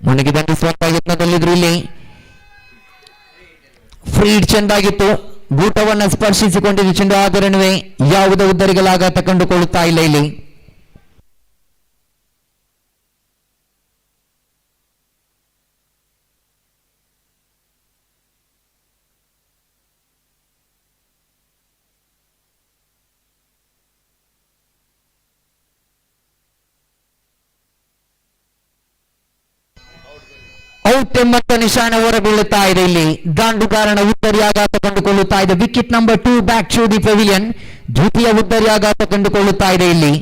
ಮುನ್ನೆಗೆ ದಂಡಿಸುವಂತಹ ಯತ್ನದಲ್ಲಿದ್ರು ಇಲ್ಲಿ ಫ್ರೀಡ್ ಚೆಂದಾಗಿತ್ತು, ಗೂಟವನ್ನ ಸ್ಪರ್ಶಿಸಿಕೊಂಡಿದ್ದು ಚೆಂಡು, ಆದರಣವೇ ಯಾವುದೇ ಉದ್ದರಿಗಳಾಘಾತ ಕಂಡುಕೊಳ್ಳುತ್ತಾ ಇಲ್ಲ ಇಲ್ಲಿ. ಔಟ್ ಎಂಬಂತ ನಿಶಾನೆ ಹೊರಬೀಳುತ್ತಾ ಇದೆ ಇಲ್ಲಿ. ದಾಂಡುಗಾರನ ಉದ್ದರಿ ಆಘಾತ ಕಂಡುಕೊಳ್ಳುತ್ತಾ ಇದೆ. Wicket number 2 back to the pavilion. ದ್ವಿತೀಯ ಉದ್ದರಿ ಆಘಾತ ಕಂಡುಕೊಳ್ಳುತ್ತಾ ಇದೆ ಇಲ್ಲಿ.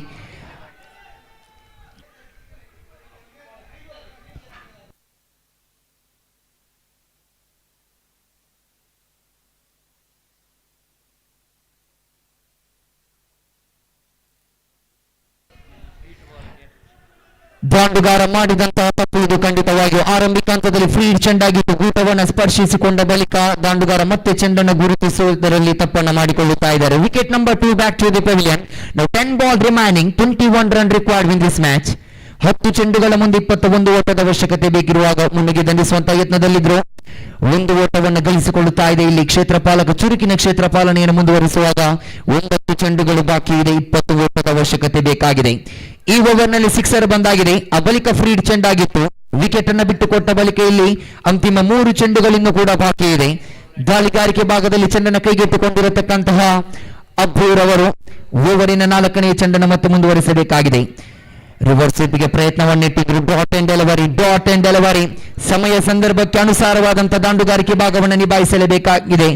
ದಾಂಡುಗಾರ ಮಾಡಿದಂತಹ ತಪ್ಪು ಇದು ಖಂಡಿತವಾಗಿಯೂ. ಆರಂಭಿಕ ಹಂತದಲ್ಲಿ ಫ್ರೀಡ್ ಚೆಂಡಾಗಿದ್ದು ಗೂಟವನ್ನು ಸ್ಪರ್ಶಿಸಿಕೊಂಡ ಬಳಿಕ ದಾಂಡುಗಾರ ಮತ್ತೆ ಚೆಂಡನ್ನು ಗುರುತಿಸುವುದರಲ್ಲಿ ತಪ್ಪನ್ನು ಮಾಡಿಕೊಳ್ಳುತ್ತಾ ಇದ್ದಾರೆ. Wicket number 2 back to the pavilion. Now 10 ball remaining, 21 run required in this match. 10 ಚೆಂಡುಗಳ ಮುಂದೆ 21 ಓಟದ ಅವಶ್ಯಕತೆ ಬೇಕಿರುವಾಗ ಮುನ್ನೆಗೆ ದಂಡಿಸುವಂತಹ ಯತ್ನದಲ್ಲಿದ್ರು. ಒಂದು ಓಟವನ್ನು ಗಳಿಸಿಕೊಳ್ಳುತ್ತಾ ಇದೆ ಇಲ್ಲಿ ಕ್ಷೇತ್ರಪಾಲಕ. ಚುರುಕಿನ ಕ್ಷೇತ್ರ ಪಾಲನೆಯನ್ನು ಮುಂದುವರಿಸುವಾಗ 9 ಚೆಂಡುಗಳು ಬಾಕಿ ಇದೆ, 20 ಓಟದ ಅವಶ್ಯಕತೆ ಬೇಕಾಗಿದೆ. ಈ ಓವರ್ನಲ್ಲಿ ಸಿಕ್ಸರ್ ಬಂದಾಗಿದೆ. ಆ ಬಳಿಕ ಫ್ರೀಡ್ ಚೆಂಡಾಗಿತ್ತು, ವಿಕೆಟ್ ಅನ್ನು ಬಿಟ್ಟುಕೊಟ್ಟ ಬಳಿಕ ಇಲ್ಲಿ ಅಂತಿಮ 3 ಚೆಂಡುಗಳಿನ್ನೂ ಕೂಡ ಬಾಕಿ ಇದೆ. ದಾಳಿಗಾರಿಕೆ ಭಾಗದಲ್ಲಿ ಚೆಂಡನ್ನು ಕೈಗೆತ್ತಿಕೊಂಡಿರತಕ್ಕಂತಹ ಅಬ್ಬೂರ್ ಅವರು ಓವರಿನ 4ನೇ ಚೆಂಡನ್ನು ಮತ್ತೆ ಮುಂದುವರಿಸಬೇಕಾಗಿದೆ. ರಿವರ್ಸ್ ಸ್ವೀಪ್ಗೆ ಪ್ರಯತ್ನವನ್ನಿಟ್ಟಿದ್ರು. Dot and delivery. ಸಮಯ ಸಂದರ್ಭಕ್ಕೆ ಅನುಸಾರವಾದಂತಹ ದಾಂಡುಗಾರಿಕೆ ಭಾಗವನ್ನು ನಿಭಾಯಿಸಲೇಬೇಕಾಗಿದೆ.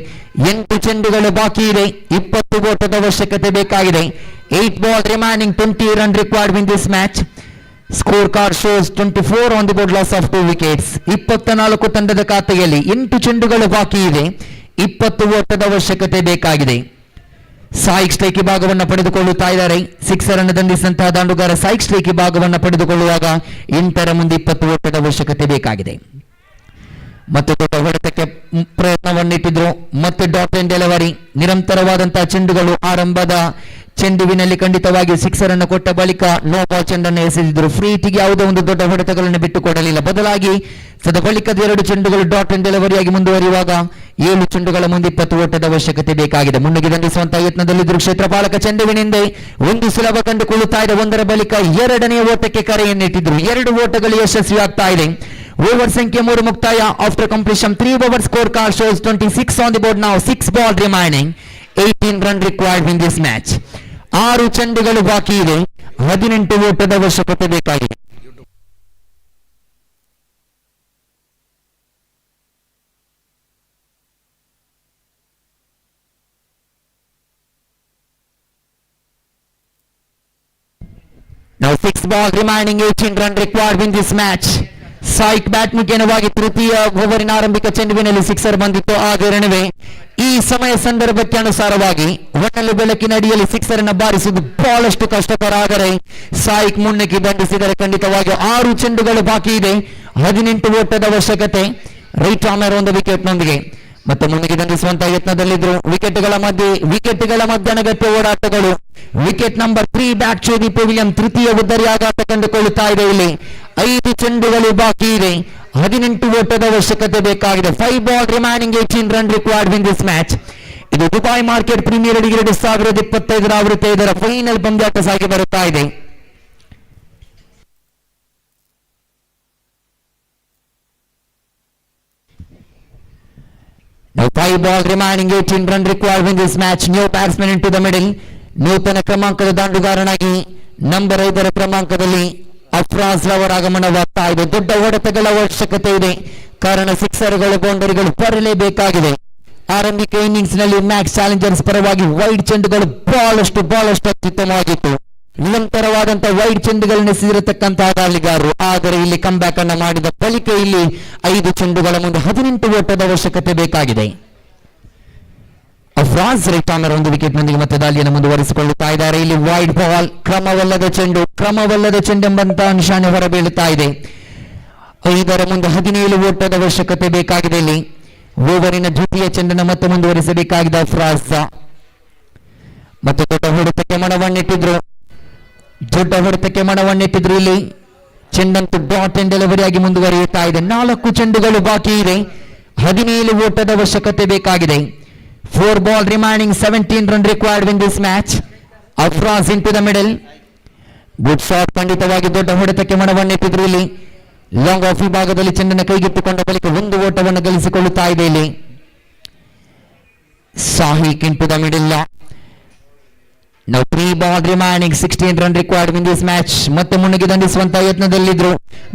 8 ಚೆಂಡುಗಳು ಬಾಕಿ ಇದೆ, 20 ಓಟದ ಅವಶ್ಯಕತೆ ಬೇಕಾಗಿದೆ. 8 ball remaining, 20 run required in this match. Score card shows 24 on the board, loss of 2 wickets. 24 ತಂಡದ ಖಾತೆಯಲ್ಲಿ 8 ಚೆಂಡುಗಳು ಬಾಕಿ ಇದೆ, 20 ಓಟದ ಅವಶ್ಯಕತೆ ಬೇಕಾಗಿದೆ. ಸಾಯಿಕ್ ಸ್ಟ್ರೈಕ್ ಭಾಗವನ್ನು ಪಡೆದುಕೊಳ್ಳುತ್ತಾ ಇದ್ದಾರೆ. ಸಿಕ್ಸರ್ ಅನ್ನು ದಂಡಿಸಿದಂತಹ ದಾಂಡುಗಾರ ಸಾಯಿಕ್ ಸ್ಟ್ರೈಕ್ ಭಾಗವನ್ನು ಪಡೆದುಕೊಳ್ಳುವಾಗ 8ರ ಮುಂದೆ 20 ಓಟದ ಅವಶ್ಯಕತೆ ಬೇಕಾಗಿದೆ. ಮತ್ತು ದೊಡ್ಡ ಹೊಡೆತಕ್ಕೆ ಪ್ರಯತ್ನವನ್ನಿಟ್ಟಿದ್ರು. ಮತ್ತೆ ಡಾಟ್ ಅಂಡ್ ಡೆಲಿವರಿ. ನಿರಂತರವಾದಂತಹ ಚೆಂಡುಗಳು ಆರಂಭದ ಚೆಂಡುವಿನಲ್ಲಿ ಖಂಡಿತವಾಗಿ ಸಿಕ್ಸರ್ ಅನ್ನು ಕೊಟ್ಟ ಬಳಿಕ ನೋ ಬಾಲ್ ಚೆಂಡನ್ನು ಎಸೆದಿದ್ರು. ಫ್ರೀಟಿಗೆ ಯಾವುದೇ ಒಂದು ದೊಡ್ಡ ಹೊಡೆತಗಳನ್ನು ಬಿಟ್ಟುಕೊಡಲಿಲ್ಲ. ಬದಲಾಗಿ ಸದ ಬಳಿಕದ 2 ಚೆಂಡುಗಳು ಡಾಟ್ ಅಂಡ್ ಡೆಲಿವರಿಯಾಗಿ ಮುಂದುವರಿಯುವಾಗ 7 ಚೆಂಡುಗಳ ಮುಂದೆ 20 ಓಟದ ಅವಶ್ಯಕತೆ ಬೇಕಾಗಿದೆ. ಮುನ್ನೆಗೆ ದಂಡಿಸುವಂತಹ ಯತ್ನದಲ್ಲಿದ್ದರು ಕ್ಷೇತ್ರಪಾಲಕ. ಚೆಂಡುವಿನಿಂದ ಒಂದು ಸುಲಭ ಕಂಡುಕೊಳ್ಳುತ್ತಾ ಇದೆ. 1ರ ಬಳಿಕ 2ನೇ ಓಟಕ್ಕೆ ಕರೆಯನ್ನಿಟ್ಟಿದ್ರು. 2 ಓಟಗಳು ಯಶಸ್ವಿಯಾಗ್ತಾ ಇದೆ. ಓವರ್ ಸಂಖ್ಯೆ 3 ಮುಕ್ತಾಯ. After completion 3 over score card shows 26 on the board. ನಾವು 6 ball remaining, 18 run required in this match. 6 ಚೆಂಡುಗಳು ಬಾಕಿ ಇದೆ, 18 ಓಟದ ಅವಶ್ಯಕತೆ ಬೇಕಾಗಿದೆ. Now 6 ball remaining, 18 run required in this match. ಸಾಯಿಕ್ ಬ್ಯಾಟ್ ಮುಖೇನವಾಗಿ ತೃತೀಯ ಓವರಿನ ಆರಂಭಿಕ ಚೆಂಡುವಿನಲ್ಲಿ ಸಿಕ್ಸರ್ ಬಂದಿತ್ತು. ಆದರಣವೇ ಈ ಸಮಯ ಸಂದರ್ಭಕ್ಕೆ ಅನುಸಾರವಾಗಿ ಒಣ್ಣಲು ಬೆಳಕಿನ ಅಡಿಯಲ್ಲಿ ಸಿಕ್ಸರ್ ಅನ್ನು ಬಾರಿಸುವುದು ಬಹಳಷ್ಟು ಕಷ್ಟಕರ. ಆದರೆ ಸಾಯಿಕ್ ಮುನ್ನೆಗೆ ದಂಡಿಸಿದರೆ ಖಂಡಿತವಾಗಿ 6 ಚೆಂಡುಗಳು ಬಾಕಿ ಇದೆ, 18 ಓಟದ ಅವಶ್ಯಕತೆ. ರೈಟ್ ಆರ್ಮರ್ ಒಂದು ವಿಕೆಟ್ ನೊಂದಿಗೆ ಮತ್ತು ಮುನ್ನೆಗೆ ದಂಡಿಸುವಂತಹ ಯತ್ನದಲ್ಲಿದ್ರು. ವಿಕೆಟ್ಗಳ ಮಧ್ಯ ಅನಗತ್ಯ ಓಡಾಟಗಳು. Wicket number 3 back to the pavilion. ತೃತೀಯ ಉದ್ದರಿ ಆಘಾತ ಕಂಡುಕೊಳ್ಳುತ್ತಾ ಇದೆ ಇಲ್ಲಿ. 5 ಚೆಂಡುಗಳು ಬಾಕಿ ಇದೆ, 18 ಓಟದ ಅವಶ್ಯಕತೆ ಬೇಕಾಗಿದೆ. 5 ball remaining, 18 run required in this match. ಇದು ದುಬೈ ಮಾರ್ಕೆಟ್ ಪ್ರೀಮಿಯರ್ ಲೀಗ್ 2025 ಆವೃತ್ತಿ ಇದರ ಫೈನಲ್ ಪಂದ್ಯಾಟ ಸಾಗಿ ಬರುತ್ತಾ ಇದೆ. Now 5 ball remaining, 18 run required in this match. New batsman into the middle. ನೂತನ ಕ್ರಮಾಂಕದ ದಾಂಡುಗಾರನಾಗಿ ನಂಬರ್ 5ರ ಕ್ರಮಾಂಕದಲ್ಲಿ ಅಫ್ರಾಜ್ ರವರ ಆಗಮನವಾಗ್ತಾ ಇದೆ. ದೊಡ್ಡ ಹೊಡೆತಗಳ ಅವಶ್ಯಕತೆ ಇದೆ, ಕಾರಣ ಸಿಕ್ಸರ್ಗಳು ಬೌಂಡರಿಗಳು ಬರಲೇಬೇಕಾಗಿದೆ. ಆರಂಭಿಕ ಇನ್ನಿಂಗ್ಸ್ ನಲ್ಲಿ ಮ್ಯಾಕ್ಸ್ ಚಾಲೆಂಜರ್ಸ್ ಪರವಾಗಿ ವೈಡ್ ಚೆಂಡುಗಳು ಬಹಳಷ್ಟು ಅತ್ಯುತ್ತಮವಾಗಿತ್ತು. ನಿರಂತರವಾದಂತಹ ವೈಡ್ ಚೆಂಡುಗಳನ್ನು ಎಸೆದಿರತಕ್ಕಂತಹ ದಾಳಿಗಾರರು. ಆದರೆ ಇಲ್ಲಿ ಕಮ್ ಬ್ಯಾಕ್ ಅನ್ನು ಮಾಡಿದ ಬಳಿಕ ಇಲ್ಲಿ 5 ಚೆಂಡುಗಳ ಮುಂದೆ 18 ಓಟದ ಅವಶ್ಯಕತೆ ಬೇಕಾಗಿದೆ. ಅಫ್ರಾಜ್ ರೈಟ್ ಆರ್ಮರ್ ಒಂದು ವಿಕೆಟ್ ನೊಂದಿಗೆ ಮತ್ತೆ ದಾಳಿಯನ್ನು ಮುಂದುವರಿಸಿಕೊಳ್ಳುತ್ತಾ ಇದ್ದಾರೆ. ಇಲ್ಲಿ ವೈಡ್ ಬಾಲ್, ಕ್ರಮವಲ್ಲದ ಚೆಂಡು ಎಂಬಂತಹ ನಿಶಾನೆ ಹೊರಬೀಳುತ್ತಾ ಇದೆ. 5ರ ಮುಂದೆ 17 ಓಟದ ಅವಶ್ಯಕತೆ ಬೇಕಾಗಿದೆ. ಇಲ್ಲಿ ಓವರಿನ ದ್ವಿತೀಯ ಚೆಂಡನ್ನು ಮತ್ತೆ ಮುಂದುವರಿಸಬೇಕಾಗಿದೆ ಅಫ್ರಾಜ್. ಮತ್ತು ದೊಡ್ಡ ಹೊಡೆತಕ್ಕೆ ಮಣವನ್ನಿಟ್ಟಿದ್ರು ಇಲ್ಲಿ ಚೆಂಡಂತೂ ಡಾಟ್ ಅಂಡ್ ಡೆಲಿವರಿ ಆಗಿ ಮುಂದುವರಿಯುತ್ತಾ ಇದೆ. 4 ಚೆಂಡುಗಳು ಬಾಕಿ ಇದೆ. 17 ಓಟದ ಅವಶ್ಯಕತೆ ಬೇಕಾಗಿದೆ. 4 ball remaining, 17 run required in this match. ಅಫ್ರಾಜ್ into the middle. Good shot, ಖಂಡಿತವಾಗಿ ದೊಡ್ಡ ಹೊಡೆತಕ್ಕೆ ಮನವನ್ನೆತ್ತಿದ್ರು ಇಲ್ಲಿ. ಲಾಂಗ್ ಆಫ್ ವಿಭಾಗದಲ್ಲಿ ಚೆಂಡನ್ನು ಕೈಗೆತ್ತಿಕೊಂಡ ಬಳಿಕ 1 ಓಟವನ್ನು ಗಳಿಸಿಕೊಳ್ಳುತ್ತಾ ಇದೆ ಇಲ್ಲಿ. ಸಾಹಿಕ್ into the middle. Now 3 ball remaining, 16 run required in this match. ಮತ್ತೆ ಮುನ್ನುಗ್ಗಿ ದಂಡಿಸುವಂತಹ ಯತ್ನದಲ್ಲಿದ್ರು.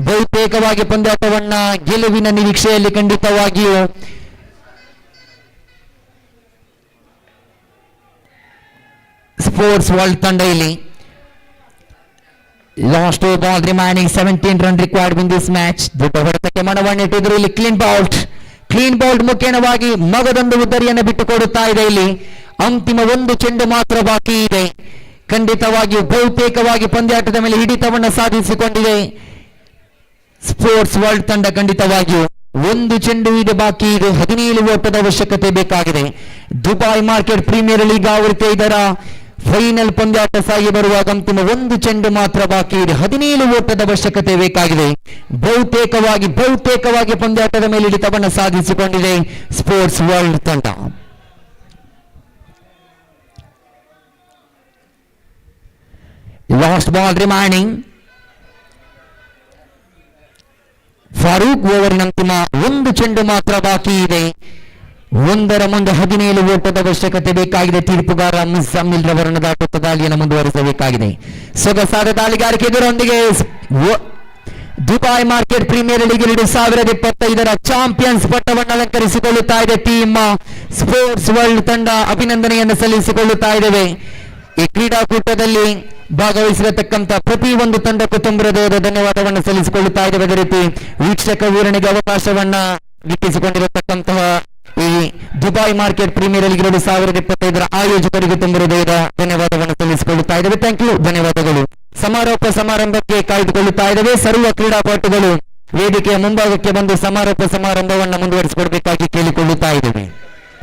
ಬಹುತೇಕವಾಗಿ ಪಂದ್ಯಾಟವನ್ನ ಗೆಲುವಿನ ನಿರೀಕ್ಷೆಯಲ್ಲಿ ಖಂಡಿತವಾಗಿಯೂ ಸ್ಪೋರ್ಟ್ಸ್ ವರ್ಲ್ಡ್ ತಂಡ ಇಲ್ಲಿ. Last 2 ball remaining, 17 run required in this match. ದೊಡ್ಡ ಹೊಡೆತಕ್ಕೆ ಮನವನ್ನಿಟ್ಟಿದ್ರು ಇಲ್ಲಿ. ಕ್ಲೀನ್ ಬೌಲ್ಡ್ ಮುಖೇನವಾಗಿ ಮಗದೊಂದು ಉದ್ದರಿಯನ್ನು ಬಿಟ್ಟುಕೊಡುತ್ತಾ ಇದೆ ಇಲ್ಲಿ. ಅಂತಿಮ 1 ಚೆಂಡು ಮಾತ್ರ ಬಾಕಿ ಇದೆ. ಖಂಡಿತವಾಗಿಯೂ ಬಹುತೇಕವಾಗಿ ಪಂದ್ಯಾಟದ ಮೇಲೆ ಹಿಡಿತವನ್ನು ಸಾಧಿಸಿಕೊಂಡಿದೆ ಸ್ಪೋರ್ಟ್ಸ್ ವರ್ಲ್ಡ್ ತಂಡ. ಖಂಡಿತವಾಗಿಯೂ 1 ಚೆಂಡು ಇದೆ ಬಾಕಿ ಇದೆ. 17 ಓಟದ ಅವಶ್ಯಕತೆ ಬೇಕಾಗಿದೆ. ದುಬೈ ಮಾರ್ಕೆಟ್ ಪ್ರೀಮಿಯರ್ ಲೀಗ್ ಆವೃತ್ತಿ ಇದರ ಫೈನಲ್ ಪಂದ್ಯಾಟ ಸಾಗಿ ಬರುವಾಗ ಅಂತಿಮ 1 ಚೆಂಡು ಮಾತ್ರ ಬಾಕಿ ಇದೆ. 17 ಓಟದ ಅವಶ್ಯಕತೆ ಬೇಕಾಗಿದೆ. ಬಹುತೇಕವಾಗಿ ಪಂದ್ಯಾಟದ ಮೇಲೆ ಹಿಡಿತವನ್ನು ಸಾಧಿಸಿಕೊಂಡಿದೆ ಸ್ಪೋರ್ಟ್ಸ್ ವರ್ಲ್ಡ್ ತಂಡ. Last ball remaining. ಫಾರೂಕ್ ಓವರಿನ ಅಂತಿಮ 1 ಚೆಂಡು ಮಾತ್ರ ಬಾಕಿ ಇದೆ. 1ರ ಮುಂದೆ 17 ಓಟದ ಅವಶ್ಯಕತೆ ಬೇಕಾಗಿದೆ. ತೀರ್ಪುಗಾರ ಮುಜಮ್ಮಿಲ್ ರವರನ್ನು ದಾಟುತ್ತ ದಾಳಿಯನ್ನು ಮುಂದುವರಿಸಬೇಕಾಗಿದೆ. ಸೊಗಸಾದ ದಾಳಿಗಾರಿಕೆ ಇದರೊಂದಿಗೆ ದುಬೈ ಮಾರ್ಕೆಟ್ ಪ್ರೀಮಿಯರ್ ಲೀಗ್ 2025ರ ಚಾಂಪಿಯನ್ಸ್ ಪಟ್ಟವನ್ನು ಅಲಂಕರಿಸಿಕೊಳ್ಳುತ್ತಾ ಇದೆ ಟೀಮ್ ಸ್ಪೋರ್ಟ್ಸ್ ವರ್ಲ್ಡ್ ತಂಡ. ಅಭಿನಂದನೆಯನ್ನು ಸಲ್ಲಿಸಿಕೊಳ್ಳುತ್ತಾ ಇದ್ದೇವೆ. ಈ ಕ್ರೀಡಾಕೂಟದಲ್ಲಿ ಭಾಗವಹಿಸಿರತಕ್ಕಂಥ ಪ್ರತಿಯೊಂದು ತಂಡಕ್ಕೂ ತುಂಬ ಹೃದಯದ ಧನ್ಯವಾದವನ್ನು ಸಲ್ಲಿಸಿಕೊಳ್ಳುತ್ತಾ ಇದ್ದೇವೆ. ಅದೇ ರೀತಿ ವೀಕ್ಷಕ ವೀರನಿಗೆ ಅವಕಾಶವನ್ನ ಗಿಟ್ಟಿಸಿಕೊಂಡಿರತಕ್ಕಂತಹ ಈ ದುಬೈ ಮಾರ್ಕೆಟ್ ಪ್ರೀಮಿಯರ್ ಲೀಗ್ 2025ರ ಆಯೋಜಕರಿಗೆ ತುಂಬ ಹೃದಯದ ಧನ್ಯವಾದವನ್ನು ಸಲ್ಲಿಸಿಕೊಳ್ಳುತ್ತಾ ಇದ್ದೇವೆ. ಥ್ಯಾಂಕ್ ಯು, ಧನ್ಯವಾದಗಳು. ಸಮಾರೋಪ ಸಮಾರಂಭಕ್ಕೆ ಕಾಯ್ದುಕೊಳ್ಳುತ್ತಾ ಇದ್ದೇವೆ. ಸರ್ವ ಕ್ರೀಡಾಪಟುಗಳು ವೇದಿಕೆಯ ಮುಂಭಾಗಕ್ಕೆ ಬಂದು ಸಮಾರೋಪ ಸಮಾರಂಭವನ್ನು ಮುಂದುವರಿಸಿಕೊಡಬೇಕಾಗಿ ಕೇಳಿಕೊಳ್ಳುತ್ತಾ ಇದ್ದೇವೆ.